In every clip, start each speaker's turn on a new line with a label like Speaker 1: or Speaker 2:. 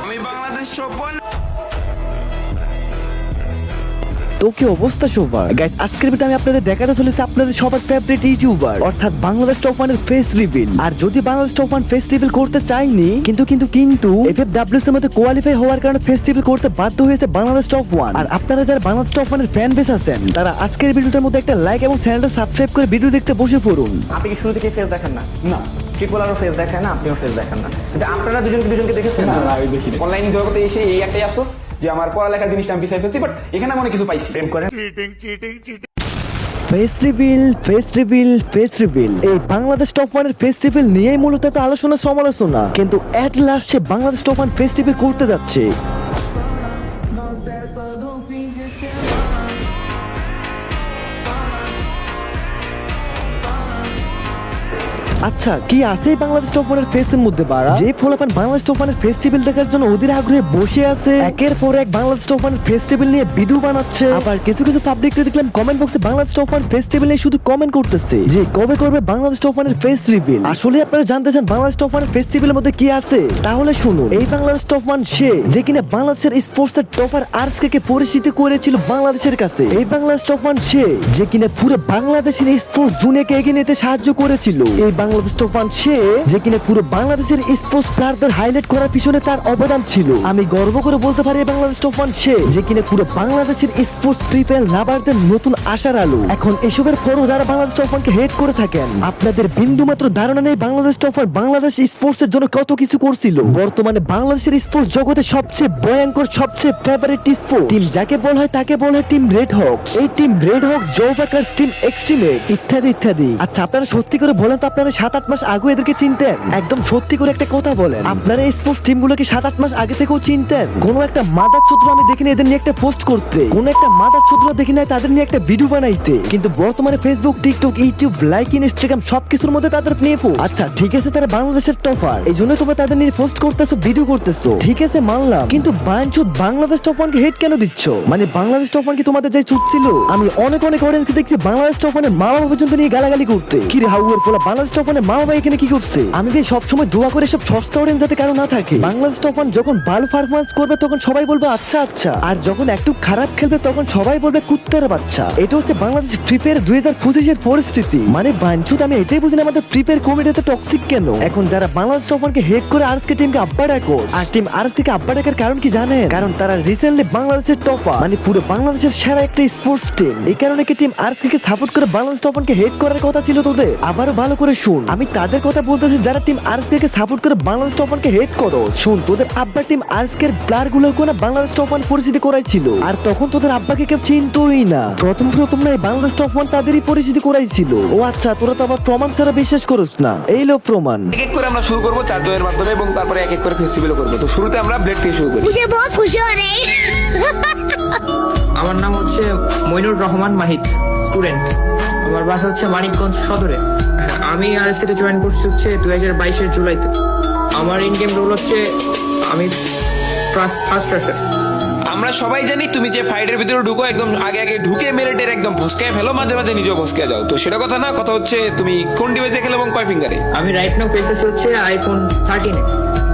Speaker 1: আমি বাংলাদেশ ওপেন।
Speaker 2: তো কি অবস্থা সবার গাইস, আজকের ভিডিওতে আমি আপনাদের দেখাতে চলেছি আপনাদের সবার ফেভারিট ইউটিউবার অর্থাৎ বাংলাদেশ টপ 1 এর ফেস রিভিল। আর যদি বাংলাদেশ টপ 1 ফেস রিভিল করতে চাইনি কিন্তু এফএফডব্লিউএস এর মধ্যে কোয়ালিফাই হওয়ার কারণে ফেস রিভিল করতে বাধ্য হয়েছে বাংলাদেশ টপ 1। আর আপনারা যারা বাংলাদেশ টপ 1 এর ফ্যান বেস আছেন তারা আজকের ভিডিওটার মধ্যে একটা লাইক এবং চ্যানেলটা সাবস্ক্রাইব করে ভিডিও দেখতে বসে পড়ুন।
Speaker 3: আপনি কি শুরু থেকে ফেস দেখেন না? না। ট্রিপল আরও ফেস দেখেন না, আপনিও ফেস দেখেন না, কিন্তু আপনারা দুজনকে দেখেছেন না? আমি দেখি অনলাইন জগতে এসে এই একটাই আফসোস যে আমার পড়ালেখার জিনিসটা আমি পিছিয়ে ফেলছি, বাট এখানে আমি অনেক কিছু পাইছি। প্রেম করেন
Speaker 2: ফেস রিভিল এই বাংলাদেশ টপ 1 এর ফেস রিভিল নিয়েই মূলত তো আলোচনা সমালোচনা, কিন্তু at last say Bangladesh top 1 face reveal করতে যাচ্ছে। আচ্ছা কি আছে বাংলাদেশ টপ 1 এর ফেসের মধ্যে বাড়া যে ফলোপান বাংলাদেশ টপ 1 এর ফেস্টিভ্যাল দেখার জন্য ওদের আগ্রহে বসে আছে, একের পর এক বাংলাদেশ টপ 1 এর ফেস্টিভ্যাল নিয়ে ভিডিও বানাচ্ছে। আবার কিছু পাবলিককে দেখলাম কমেন্ট বক্সে বাংলাদেশ টপ 1 ফেস্টিভ্যাল নিয়ে শুধু কমেন্ট করতেছে যে কবে করবে বাংলাদেশ টপ 1 এর ফেস রিভিল। আসলে আপনারা জানতে চান বাংলাদেশ টপ 1 এর ফেস্টিভ্যালের মধ্যে কি আছে? তাহলে শুনুন, এই বাংলাদেশ টপ 1 সে যে কিনা বাংলাদেশের স্পোর্টস এর টপার আরএসকে পরিচিতি করেছিল বাংলাদেশের কাছে। এই বাংলাদেশ টপ 1 সে যে কিনা পুরো বাংলাদেশের স্পোর্টস দুনিয়াকে এগিয়ে নিতে সাহায্য করেছিল। এই বাংলাদেশ টপ 1 সে যে কিনা পুরো বাংলাদেশের স্পোর্টস প্লেয়ারদের হাইলাইট করার পিছনে তার অবদান ছিল। আমি গর্ব করে বলতে পারি বাংলাদেশ টপ 1 সে যে কিনা পুরো বাংলাদেশের স্পোর্টস ফ্রি ফায়ার লাভারদের নতুন আশার আলো। এখন এসবের পরও যারা বাংলাদেশ টপ 1 কে হেট করে থাকেন আপনাদের বিন্দুমাত্র ধারণা নেই বাংলাদেশ টপ 1 বাংলাদেশ স্পোর্টস এর জন্য কত কিছু করছিল। বর্তমানে বাংলাদেশের স্পোর্টস জগতে সবচেয়ে ভয়ঙ্কর সবচেয়ে ফেভারিট স্পোর্টস টিম যাকে বলা হয় তাকে বলা হয় টিম রেড হকস। এই টিম রেড হকস, জোবাকার্স, টিম এক্সট্রিম এক্স ইত্যাদি ইত্যাদি। আচ্ছা আপনারা সত্যি করে বলেন তো আপনারা 7-8 মাস আগে এদেরকে চিনতেন? একদম সত্যি করে একটা কথা বলেন, আপনারা এই স্পোর্টস টিমগুলোকে 7-8 মাস আগে থেকেও চিনতেন? কোন একটা মাদার চোদ্র আমি দেখিনি এদের নিয়ে একটা পোস্ট করতে, কোন একটা মাদার চোদ্র দেখি নাই তাদের নিয়ে একটা ভিডিও বানাইতে। কিন্তু বর্তমানে Facebook, TikTok, YouTube, like, Instagram সবকিছুর মধ্যে তাদের নিয়ে আচ্ছা ঠিক আছে তারা বাংলাদেশের টপার, এই জন্য তোমরা তাদের নিয়ে পোস্ট করতেছো, ভিডিও করতেছো, ঠিক আছে মানলাম, কিন্তু বাঞ্চুদ বাংলাদেশ টপ 1 কে হেট কেন দিচ্ছ? মানে বাংলাদেশ টপ 1 কি তোমাদের যাই চুপ ছিল? আমি অনেক অডিয়েন্সকে দেখছি বাংলাদেশ টপ 1 এর মা বাবা পর্যন্ত নিয়ে গালাগালি করতে। কি রে হাউয়ের ফলা বাংলাদেশ টপ 1 এর মা বাবা এখানে কি করছে? আমি ভাই সবসময় দোয়া করে সব সস্তা অডিয়েন্স যাতে কারো না থাকে। বাংলাদেশ টপ 1 যখন ভালো পারফরম্যান্স করবে তখন সবাই বলবে আচ্ছা আচ্ছা, আর যখন একটু খারাপ খেলবে তখন সবাই বলবে কুত্তার বাচ্চা। এটা হচ্ছে বাংলাদেশ ফ্রি ফায়ার 2025 এর পরিস্থিতি। মানে বাঞ্চুত আমি এটাই বুঝি না আমাদের ফ্রি ফায়ার কমিউনিটিতে টক্সিক কেন? এখন যারা বাংলাদেশ টপ 1 কে হেট করে আরএসকে টিমকে আব্বা ডাকো, আর টিম আরএস থেকে আব্বা ডাকার কারণ কি জানেন? কারণ তারা রিসেন্টলি বাংলাদেশের টপার, মানে পুরো বাংলাদেশের সেরা একটা স্পোর্টস টিম। এই কারণে কি টিম আরএসকে কে সাপোর্ট করে বাংলাদেশ টপ 1 কে হেট করার কথা ছিল তোদের? আবারও ভালো করে শুন, আমি তাদের কথা বলতেছি যারা টিম আরএসকে কে সাপোর্ট করে বাংলাদেশ টপ 1 কে হেট করো। শুন, তোদের আব্বা টিম আরএসকে এর প্লেয়ার গুলোকে না বাংলাদেশ টপ 1 পরিচিতি করাইছিল, আর তখন তোদের আব্বাকে কেউ চিনতোই না। প্রথম না এই বাংলাদেশ টপ 1 তাদেরই পরিচিতি করাইছিল। ও আচ্ছা, তোরা তো আবার প্রমাণ ছাড়া বিশ্বাস করিস না। এই লো প্রমাণ।
Speaker 1: এক এক করে আমরা শুরু করবো 4 জনের মাধ্যমে এবং তারপরে এক এক করে ফেস্টিভ্যাল করবো। তো শুরুতে আমরা ব্লেড থেকে শুরু করি।
Speaker 4: मुझे बहुत खुशी हो रही है।
Speaker 5: আমার নাম হচ্ছে মইনুর রহমান মাহিদ, স্টুডেন্ট। আমার বাসা হচ্ছে মানিকগঞ্জ সদরে। আমি আরএসকে তে জয়েন করছি হচ্ছে 2022 এর জুলাইতে। আমার ইন গেম রোল হচ্ছে আমি ফার্স্ট রাশার।
Speaker 1: আমরা সবাই জানি তুমি যে ফাইটের ভিতরে ঢুকো একদম আগে আগে ঢুকে মেরেটের একদম ভস্কায় ফেলো, মাঝে মাঝে নিজেও ভস্কায় যাও। তো সেটা কথা না, কথা হচ্ছে তুমি কোন ডিভাইসে খেলো এবং কয় ফিঙ্গারে?
Speaker 5: আমি রাইট নাও খেলতেছি হচ্ছে আইফোন 13 এ।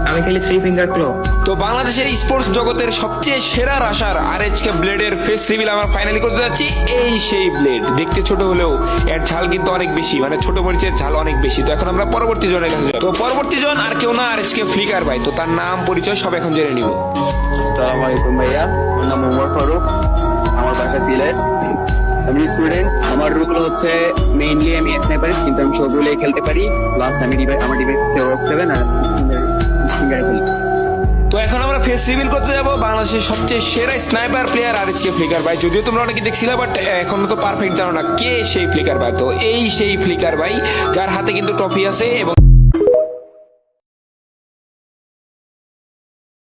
Speaker 5: আমি খেলি 3 ফিঙ্গার ক্লো।
Speaker 1: তো বাংলাদেশের স্পোর্টস জগতের সবচেয়ে সেরা রাশার আরএচকে ব্লেডের ফেস রিভিল আমরা ফাইনালি করতে যাচ্ছি। এই সেই ব্লেড দেখতে ছোট হলেও এর ঝাল কিন্তু অনেক বেশি, মানে ছোট মরিচের ঝাল অনেক বেশি। তো এখন আমরা পরবর্তী জনের কাছে যাই। তো পরবর্তী জন আর কেউ না, আরএচকে ফ্লিকার ভাই। তো তার নাম পরিচয় সব এখন জেনে নিব।
Speaker 6: আসসালামু আলাইকুম ভাইয়া, আমার নাম ওমর ফারুক, আমার বাসা সিলেট। আমি স্টুডেন্ট। আমার রুল হচ্ছে মেইনলি আমি স্নাইপারিস্ট, কিন্তু আমি সব রুলেই খেলতে পারি। প্লাস আমি আমার ডিভাইস 7 আর ফিঙ্গারে খেলি।
Speaker 1: তো এখন আমরা ফেস রিভিল করতে যাবো বাংলাদেশের সবচেয়ে সেরা স্নাইপার প্লেয়ার আরএচকে ফ্লিকার ভাই। যদিও তোমরা অনেকে দেখছিলে, বাট এখনো তো পারফেক্ট জানো না কে সেই ফ্লিকার ভাই। তো এই সেই ফ্লিকার ভাই যার হাতে কিন্তু ট্রফি আছে এবং